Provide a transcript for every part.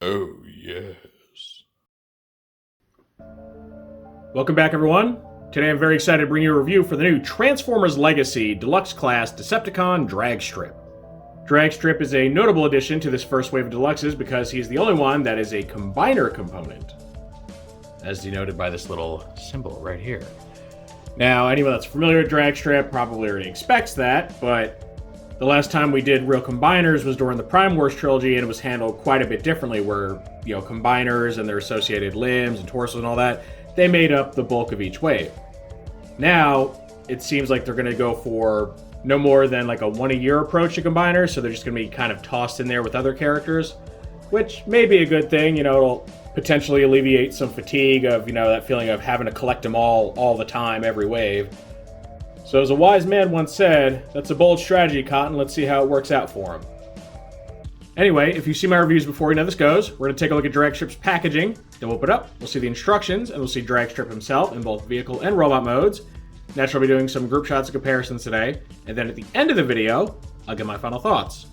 Oh, yes. Welcome back, everyone. Today I'm very excited to bring you a review for the new Transformers Legacy Deluxe Class Decepticon Dragstrip. Dragstrip is a notable addition to this first wave of Deluxes because he's the only one that is a combiner component, as denoted by this little symbol right here. Now, anyone that's familiar with Dragstrip probably already expects that, but the last time we did real combiners was during the Prime Wars trilogy, and it was handled quite a bit differently, where, combiners and their associated limbs and torsos and all that, they made up the bulk of each wave. Now, it seems like they're going to go for no more than like a one-a-year approach to combiners, so they're just going to be kind of tossed in there with other characters, which may be a good thing. It'll potentially alleviate some fatigue of, that feeling of having to collect them all the time, every wave. So as a wise man once said, that's a bold strategy, Cotton. Let's see how it works out for him. Anyway, if you've seen my reviews before, you know this goes. We're going to take a look at Dragstrip's packaging, then we'll open it up, we'll see the instructions, and we'll see Dragstrip himself in both vehicle and robot modes. Naturally, I'll be doing some group shots and comparisons today, and then at the end of the video, I'll give my final thoughts.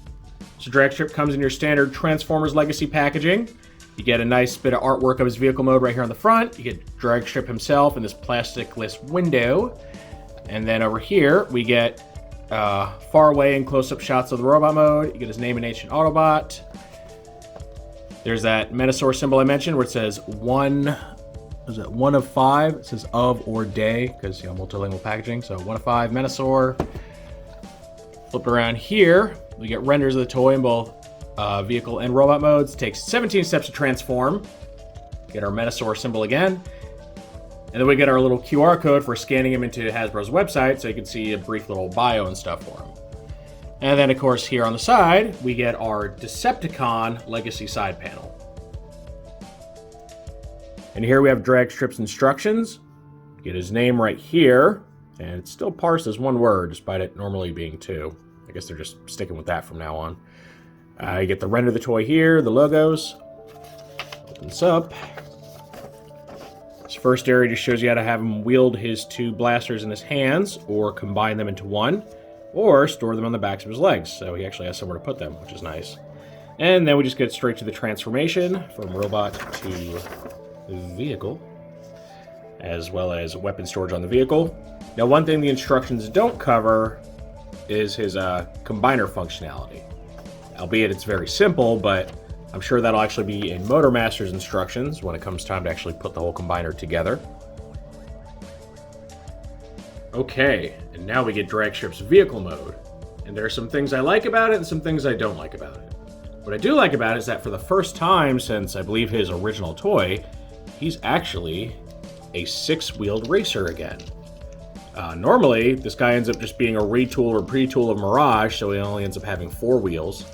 So Dragstrip comes in your standard Transformers Legacy packaging. You get a nice bit of artwork of his vehicle mode right here on the front. You get Dragstrip himself in this plastic-less window. And then over here, we get far away and close-up shots of the robot mode. You get his name in Ancient Autobot. There's that Menasor symbol I mentioned where it says one of 5. It says of or day because, multilingual packaging. So 1 of 5 Menasor. Flip around here. We get renders of the toy in both vehicle and robot modes. It takes 17 steps to transform. Get our Menasor symbol again. And then we get our little QR code for scanning him into Hasbro's website so you can see a brief little bio and stuff for him. And then, of course, here on the side, we get our Decepticon Legacy side panel. And here we have Dragstrip's instructions. Get his name right here. And it's still parsed as one word, despite it normally being 2. I guess they're just sticking with that from now on. You get the render of the toy here, the logos. Opens up. This first area just shows you how to have him wield his 2 blasters in his hands, or combine them into one, or store them on the backs of his legs. So he actually has somewhere to put them, which is nice. And then we just get straight to the transformation from robot to vehicle, as well as weapon storage on the vehicle. Now, one thing the instructions don't cover is his combiner functionality. Albeit it's very simple, but I'm sure that'll actually be in Motormaster's instructions when it comes time to actually put the whole combiner together. Okay, and now we get Dragstrip's vehicle mode. And there are some things I like about it and some things I don't like about it. What I do like about it is that for the first time since, I believe, his original toy, he's actually a 6-wheeled racer again. Normally, this guy ends up just being a retool or pre-tool of Mirage, so he only ends up having 4 wheels.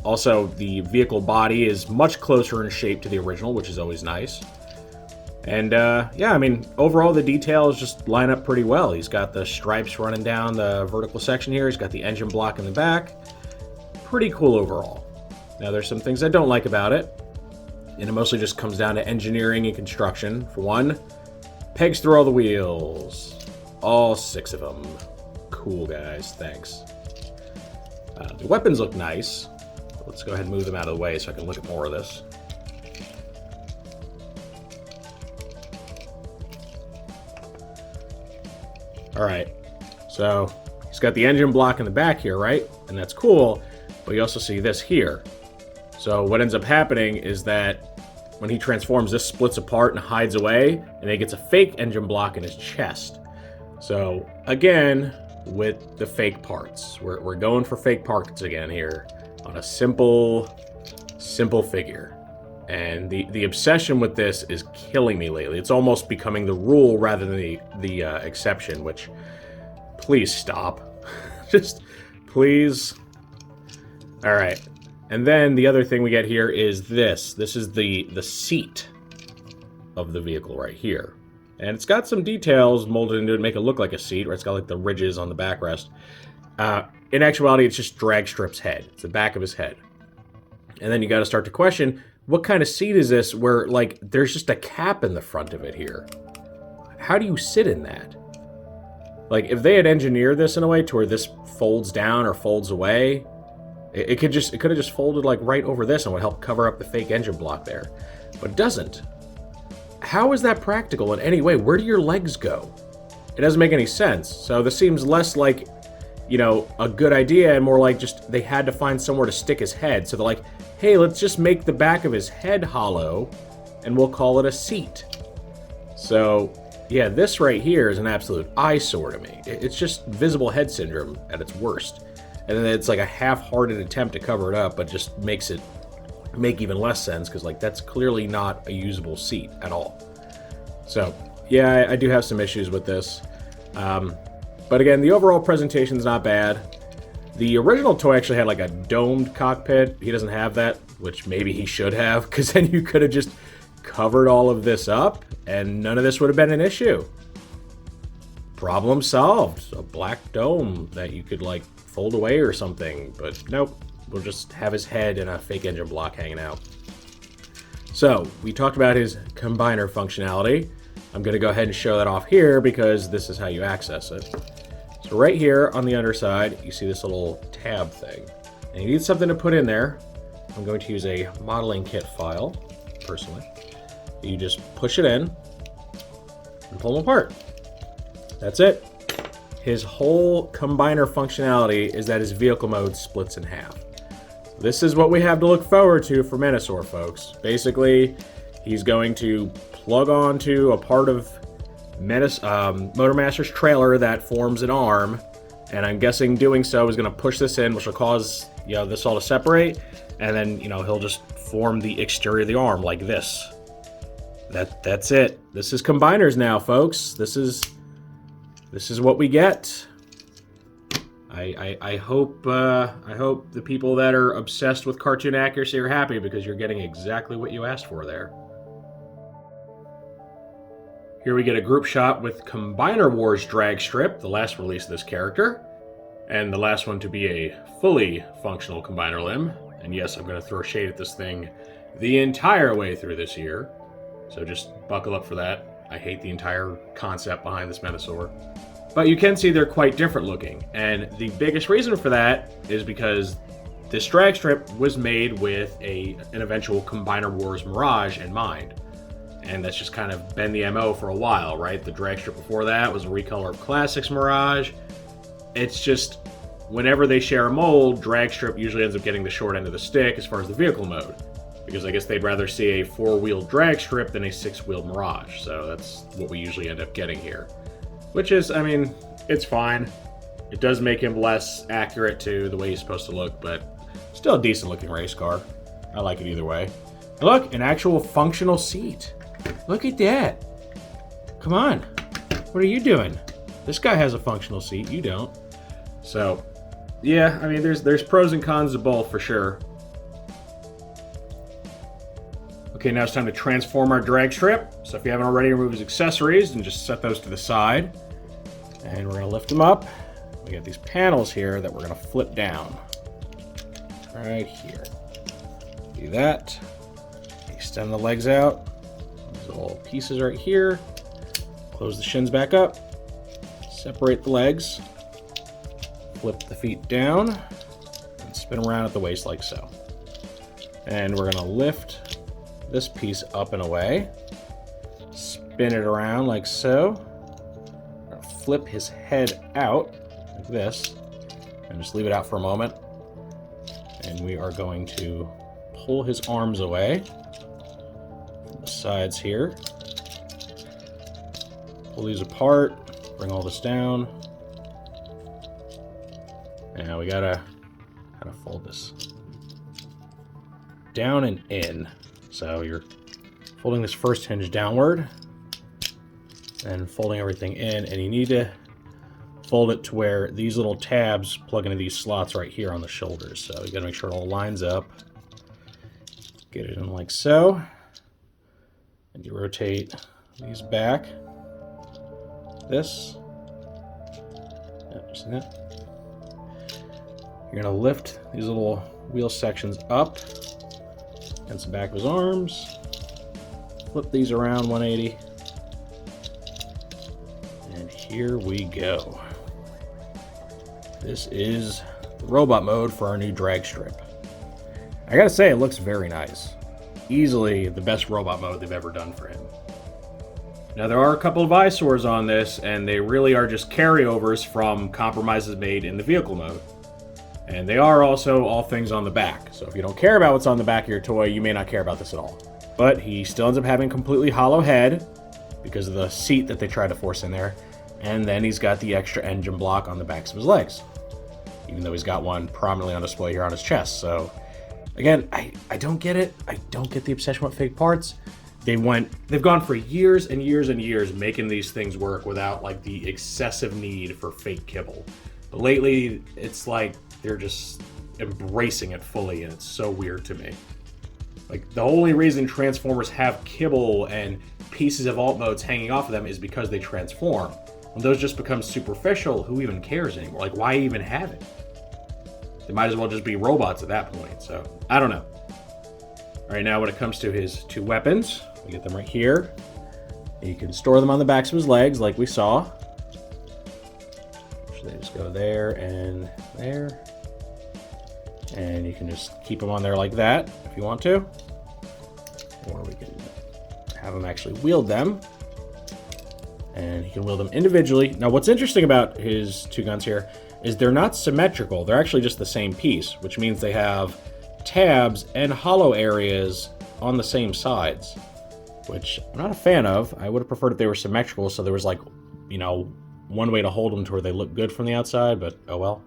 Also, the vehicle body is much closer in shape to the original, which is always nice. And overall the details just line up pretty well. He's got the stripes running down the vertical section here. He's got the engine block in the back. Pretty cool overall. Now, there's some things I don't like about it, and it mostly just comes down to engineering and construction. For one, pegs through all the wheels. All 6 of them. Cool, guys. Thanks. The weapons look nice. Let's go ahead and move them out of the way so I can look at more of this. Alright, so he's got the engine block in the back here, right? And that's cool, but you also see this here. So what ends up happening is that when he transforms, this splits apart and hides away, and he gets a fake engine block in his chest. So, again, with the fake parts. We're going for fake parts again here on a simple figure. And the obsession with this is killing me lately. It's almost becoming the rule rather than the exception, which, please stop. Just, please. All right. And then the other thing we get here is this. This is the seat of the vehicle right here. And it's got some details molded into it to make it look like a seat, right? It's got like the ridges on the backrest. In actuality, it's just Dragstrip's head. It's the back of his head. And then you got to start to question, what kind of seat is this where, like, there's just a cap in the front of it here? How do you sit in that? Like, if they had engineered this in a way to where this folds down or folds away, It could have just folded like right over this and would help cover up the fake engine block there. But it doesn't. How is that practical in any way? Where do your legs go? It doesn't make any sense. So this seems less like, you know, a good idea and more like just they had to find somewhere to stick his head. So they're like, hey, let's just make the back of his head hollow and we'll call it a seat. So, yeah, this right here is an absolute eyesore to me. It's just visible head syndrome at its worst. And then it's like a half-hearted attempt to cover it up, but just makes it make even less sense because, like, that's clearly not a usable seat at all. So, yeah, I do have some issues with this. But again, the overall presentation's not bad. The original toy actually had like a domed cockpit. He doesn't have that, which maybe he should have, because then you could have just covered all of this up and none of this would have been an issue. Problem solved. A black dome that you could like fold away or something, but nope. We'll just have his head and a fake engine block hanging out. So, we talked about his combiner functionality. I'm going to go ahead and show that off here because this is how you access it. So right here on the underside, you see this little tab thing. And you need something to put in there. I'm going to use a modeling kit file, personally. You just push it in and pull them apart. That's it. His whole combiner functionality is that his vehicle mode splits in half. This is what we have to look forward to for Menasor, folks. Basically, he's going to plug onto a part of Motormaster's trailer that forms an arm, and I'm guessing doing so is going to push this in, which will cause, you know, this all to separate, and then, you know, he'll just form the exterior of the arm like this. That's it. This is combiners now, folks. This is what we get. I hope the people that are obsessed with cartoon accuracy are happy because you're getting exactly what you asked for there. Here we get a group shot with Combiner Wars Dragstrip, the last release of this character, and the last one to be a fully functional combiner limb. And yes, I'm going to throw shade at this thing the entire way through this year, so just buckle up for that. I hate the entire concept behind this Menasor. But you can see they're quite different looking, and the biggest reason for that is because this Dragstrip was made with an eventual Combiner Wars Mirage in mind. And that's just kind of been the MO for a while, right? The Dragstrip before that was a recolor of Classics Mirage. It's just, whenever they share a mold, Dragstrip usually ends up getting the short end of the stick as far as the vehicle mode. Because I guess they'd rather see a 4-wheeled Dragstrip than a 6-wheeled Mirage. So that's what we usually end up getting here. Which is, I mean, it's fine. It does make him less accurate to the way he's supposed to look, but still a decent looking race car. I like it either way. Look, an actual functional seat. Look at that. Come on. What are you doing? This guy has a functional seat. You don't. So, yeah, I mean, there's pros and cons to both for sure. Okay, now it's time to transform our Dragstrip. So if you haven't already, remove his accessories and just set those to the side. And we're going to lift them up. We got these panels here that we're going to flip down. Right here. Do that. Extend the legs out. These little pieces right here. Close the shins back up. Separate the legs. Flip the feet down. And spin around at the waist like so. And we're going to lift this piece up and away. Spin it around like so. Flip his head out like this. And just leave it out for a moment. And we are going to pull his arms away from the sides here. Pull these apart. Bring all this down. And now we gotta kind of fold this down and in. So you're folding this first hinge downward and folding everything in, and you need to fold it to where these little tabs plug into these slots right here on the shoulders. So you gotta make sure it all lines up. Get it in like so. And you rotate these back. This. Yep, see that? You're gonna lift these little wheel sections up against the back of his arms. Flip these around 180. And here we go. This is the robot mode for our new Dragstrip. I gotta say, it looks very nice. Easily the best robot mode they've ever done for him. Now, there are a couple of eyesores on this, and they really are just carryovers from compromises made in the vehicle mode. And they are also all things on the back. So if you don't care about what's on the back of your toy, you may not care about this at all. But he still ends up having a completely hollow head because of the seat that they tried to force in there. And then he's got the extra engine block on the backs of his legs, even though he's got one prominently on display here on his chest. So again, I don't get it. I don't get the obsession with fake parts. They've gone for years and years and years making these things work without like the excessive need for fake kibble. But lately, it's like they're just embracing it fully, and it's so weird to me. Like, the only reason Transformers have kibble and pieces of alt modes hanging off of them is because they transform. When those just become superficial, who even cares anymore? Like, why even have it? They might as well just be robots at that point, so I don't know. All right, now when it comes to his two weapons, we get them right here. You can store them on the backs of his legs like we saw. So they just go there and there. And you can just keep them on there like that if you want to. Or we can have him actually wield them. And he can wield them individually. Now what's interesting about his two guns here is they're not symmetrical. They're actually just the same piece, which means they have tabs and hollow areas on the same sides, which I'm not a fan of. I would have preferred if they were symmetrical, so there was like, you know, one way to hold them to where they look good from the outside, but oh well.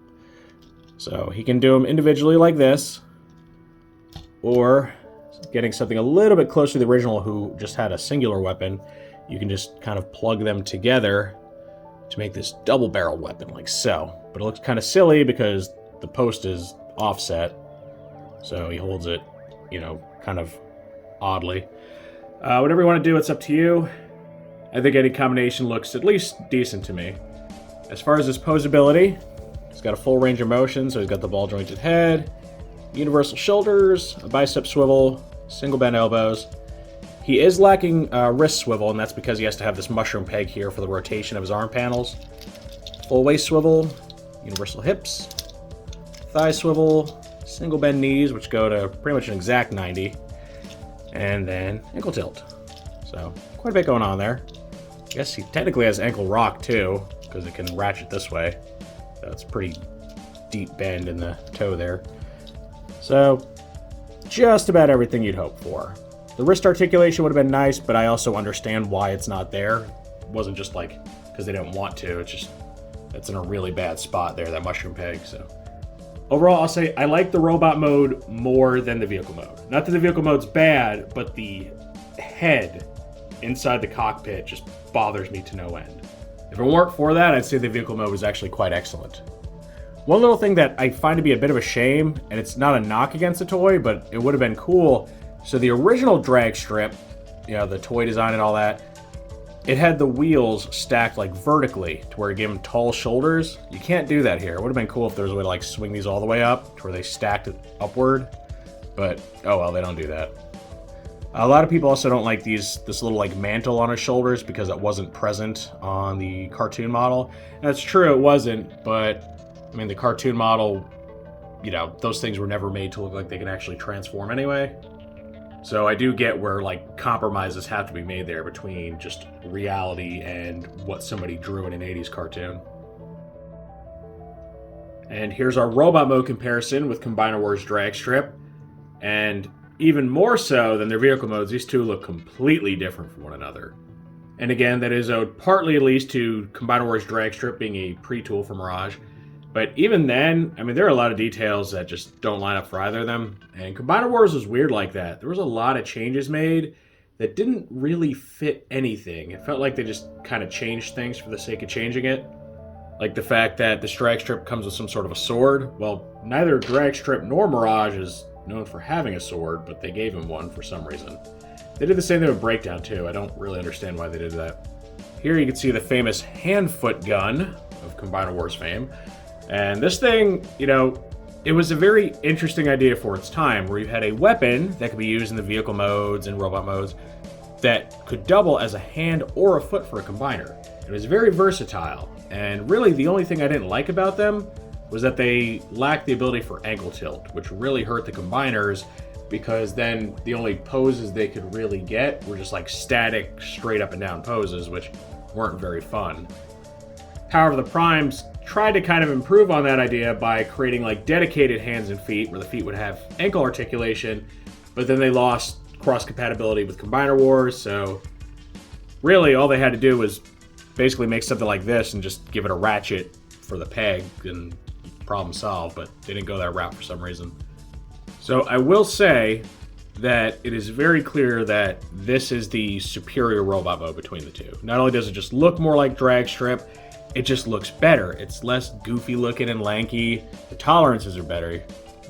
So he can do them individually like this, or getting something a little bit closer to the original who just had a singular weapon, you can just kind of plug them together to make this double-barreled weapon like so. But it looks kind of silly because the post is offset, so he holds it, you know, kind of oddly. Whatever you want to do, it's up to you. I think any combination looks at least decent to me. As far as his posability, he's got a full range of motion, so he's got the ball-jointed head, universal shoulders, a bicep swivel, single bent elbows. He is lacking wrist swivel, and that's because he has to have this mushroom peg here for the rotation of his arm panels. Full waist swivel, universal hips, thigh swivel, single bend knees, which go to pretty much an exact 90, and then ankle tilt. So quite a bit going on there. I guess he technically has ankle rock too, because it can ratchet this way. So it's pretty deep bend in the toe there. So just about everything you'd hope for. The wrist articulation would have been nice, but I also understand why it's not there. It wasn't just like because they didn't want to. It's just it's in a really bad spot there, that mushroom peg. So overall, I'll say I like the robot mode more than the vehicle mode. Not that the vehicle mode's bad, but the head inside the cockpit just bothers me to no end. If it weren't for that, I'd say the vehicle mode was actually quite excellent. One little thing that I find to be a bit of a shame, and it's not a knock against the toy, but it would have been cool. So the original Dragstrip, you know, the toy design and all that, it had the wheels stacked like vertically to where it gave them tall shoulders. You can't do that here. It would have been cool if there was a way to like swing these all the way up to where they stacked it upward, but oh well, they don't do that. A lot of people also don't like this little like mantle on his shoulders because it wasn't present on the cartoon model. And that's true, it wasn't, but I mean the cartoon model, you know, those things were never made to look like they can actually transform anyway. So I do get where like compromises have to be made there between just reality and what somebody drew in an 80s cartoon. And here's our robot mode comparison with Combiner Wars Dragstrip. And even more so than their vehicle modes, these two look completely different from one another. And again, that is owed partly at least to Combiner Wars Dragstrip being a pre-tool for Mirage. But even then, I mean, there are a lot of details that just don't line up for either of them. And Combiner Wars was weird like that. There was a lot of changes made that didn't really fit anything. It felt like they just kind of changed things for the sake of changing it. Like the fact that this Dragstrip comes with some sort of a sword. Well, neither Dragstrip nor Mirage is known for having a sword, but they gave him one for some reason. They did the same thing with Breakdown too. I don't really understand why they did that. Here you can see the famous hand-foot gun of Combiner Wars fame. And this thing, you know, it was a very interesting idea for its time, where you had a weapon that could be used in the vehicle modes and robot modes that could double as a hand or a foot for a combiner. It was very versatile, and really the only thing I didn't like about them was that they lacked the ability for ankle tilt, which really hurt the combiners because then the only poses they could really get were just like static, straight up and down poses, which weren't very fun. However, the Primes tried to kind of improve on that idea by creating like dedicated hands and feet where the feet would have ankle articulation, but then they lost cross compatibility with Combiner Wars, so really all they had to do was basically make something like this and just give it a ratchet for the peg and problem solved, but they didn't go that route for some reason. So I will say that it is very clear that this is the superior robot mode between the two. Not only does it just look more like Dragstrip, it just looks better. It's less goofy looking and lanky. The tolerances are better. You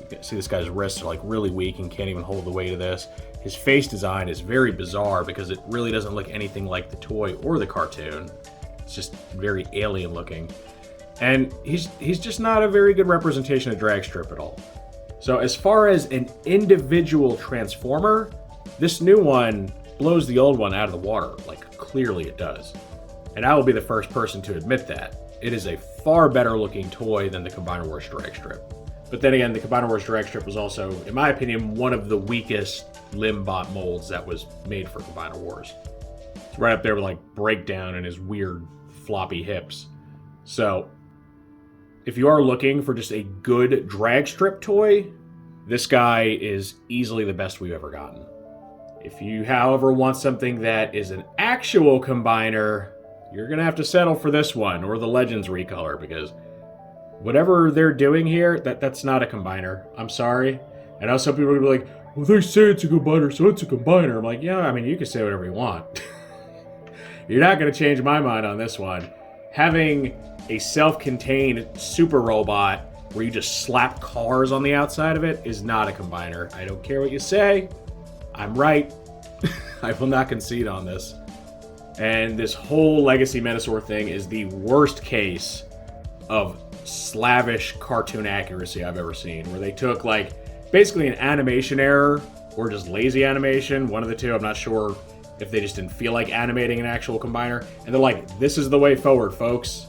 can see this guy's wrists are like really weak and can't even hold the weight of this. His face design is very bizarre because it really doesn't look anything like the toy or the cartoon. It's just very alien looking. And he's just not a very good representation of Dragstrip at all. So as far as an individual Transformer, this new one blows the old one out of the water, like clearly it does. And I will be the first person to admit that. It is a far better looking toy than the Combiner Wars Dragstrip. But then again, the Combiner Wars Dragstrip was also, in my opinion, one of the weakest Limbot molds that was made for Combiner Wars. It's right up there with like Breakdown and his weird floppy hips. So if you are looking for just a good Dragstrip toy, this guy is easily the best we've ever gotten. If you, however, want something that is an actual combiner, you're going to have to settle for this one, or the Legends recolor, because whatever they're doing here, that's not a combiner. I'm sorry. I know some people are going to be like, well, they say it's a combiner, so it's a combiner. I'm like, yeah, I mean, you can say whatever you want. You're not going to change my mind on this one. Having a self-contained super robot where you just slap cars on the outside of it is not a combiner. I don't care what you say. I'm right. I will not concede on this. And this whole Legacy Menasor thing is the worst case of slavish cartoon accuracy I've ever seen, where they took like basically an animation error or just lazy animation, one of the two. I'm not sure if they just didn't feel like animating an actual combiner, and they're like, this is the way forward, folks.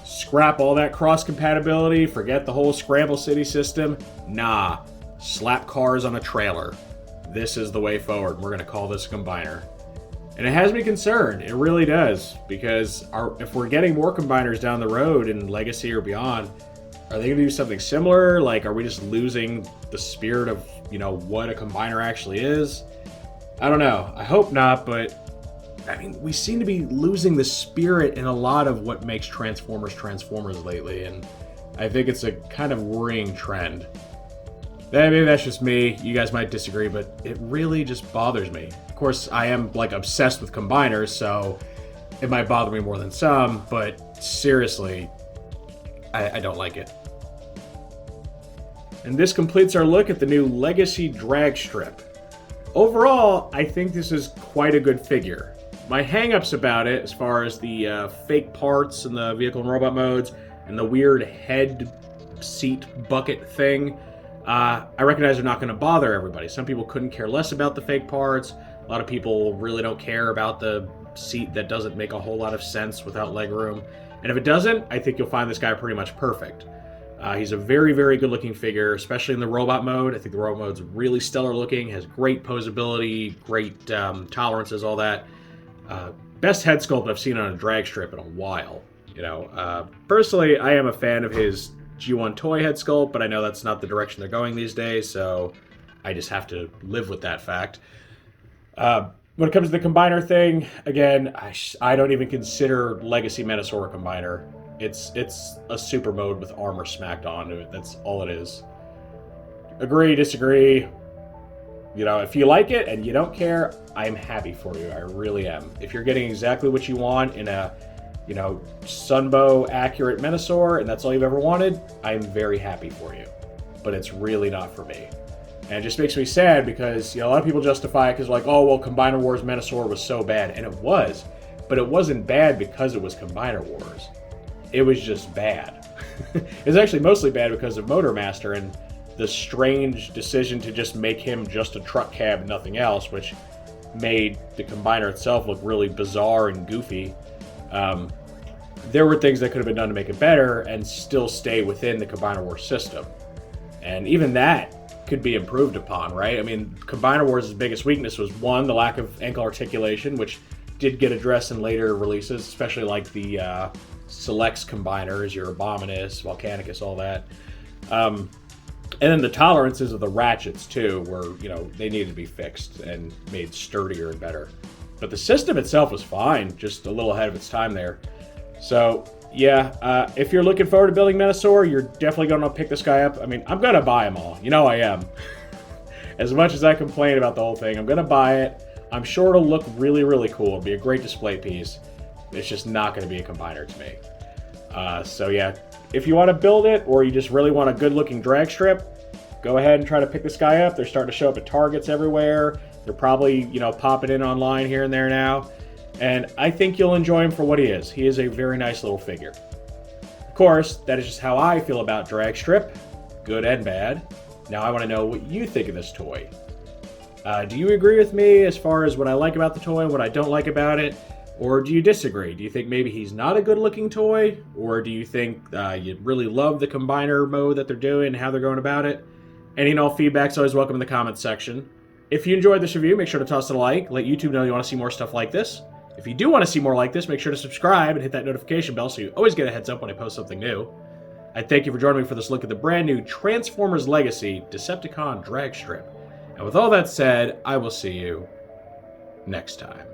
Scrap all that cross compatibility, forget the whole Scramble City system. Nah, slap cars on a trailer. This is the way forward. We're gonna call this a combiner. And it has me concerned, it really does, because if we're getting more combiners down the road in Legacy or beyond, are they gonna do something similar? Like, are we just losing the spirit of, what a combiner actually is? I don't know. I hope not, but I mean, we seem to be losing the spirit in a lot of what makes Transformers lately, and I think it's a kind of worrying trend. Maybe that's just me. You guys might disagree, but it really just bothers me. Of course, I am like obsessed with combiners, so it might bother me more than some, but seriously, I don't like it. And this completes our look at the new Legacy Dragstrip. Overall, I think this is quite a good figure. My hang-ups about it, as far as the fake parts and the vehicle and robot modes, and the weird head seat bucket thing, I recognize they're not going to bother everybody. Some people couldn't care less about the fake parts. A lot of people really don't care about the seat that doesn't make a whole lot of sense without legroom. And if it doesn't, I think you'll find this guy pretty much perfect. He's a very, very good-looking figure, especially in the robot mode. I think the robot mode's really stellar looking, has great posability, great tolerances, all that. Best head sculpt I've seen on a Dragstrip in a while. Personally, I am a fan of his G1 toy head sculpt, but I know that's not the direction they're going these days, so I just have to live with that fact. When it comes to the combiner thing, again, I don't even consider Legacy Menasor a combiner. It's a super mode with armor smacked onto it. That's all it is. Agree, disagree. If you like it and you don't care, I'm happy for you. I really am. If you're getting exactly what you want in a, Sunbow accurate Menasor, and that's all you've ever wanted, I'm very happy for you. But it's really not for me. And it just makes me sad because, a lot of people justify it because like, oh, well, Combiner Wars Menasor was so bad. And it was. But it wasn't bad because it was Combiner Wars. It was just bad. It was actually mostly bad because of Motormaster and the strange decision to just make him just a truck cab and nothing else, which made the combiner itself look really bizarre and goofy. there were things that could have been done to make it better and still stay within the Combiner Wars system. And even that could be improved upon, right? I mean, Combiner Wars' biggest weakness was, one, the lack of ankle articulation, which did get addressed in later releases, especially like the Selects Combiners, your Abominus, Volcanicus, all that. And then the tolerances of the ratchets, too, were, they needed to be fixed and made sturdier and better. But the system itself was fine, just a little ahead of its time there. So, yeah, if you're looking forward to building Menasor, you're definitely going to pick this guy up. I mean, I'm going to buy them all. You know I am. As much as I complain about the whole thing, I'm going to buy it. I'm sure it'll look really, really cool. It'll be a great display piece. It's just not going to be a combiner to me. So, yeah, if you want to build it or you just really want a good-looking drag strip, go ahead and try to pick this guy up. They're starting to show up at Targets everywhere. They're probably, popping in online here and there now. And I think you'll enjoy him for what he is. He is a very nice little figure. Of course, that is just how I feel about Dragstrip, good and bad. Now I want to know what you think of this toy. Do you agree with me as far as what I like about the toy and what I don't like about it? Or do you disagree? Do you think maybe he's not a good-looking toy? Or do you think you really love the combiner mode that they're doing and how they're going about it? Any and all feedback's always welcome in the comments section. If you enjoyed this review, make sure to toss it a like. Let YouTube know you want to see more stuff like this. If you do want to see more like this, make sure to subscribe and hit that notification bell so you always get a heads up when I post something new. I thank you for joining me for this look at the brand new Transformers Legacy Decepticon Dragstrip. And with all that said, I will see you next time.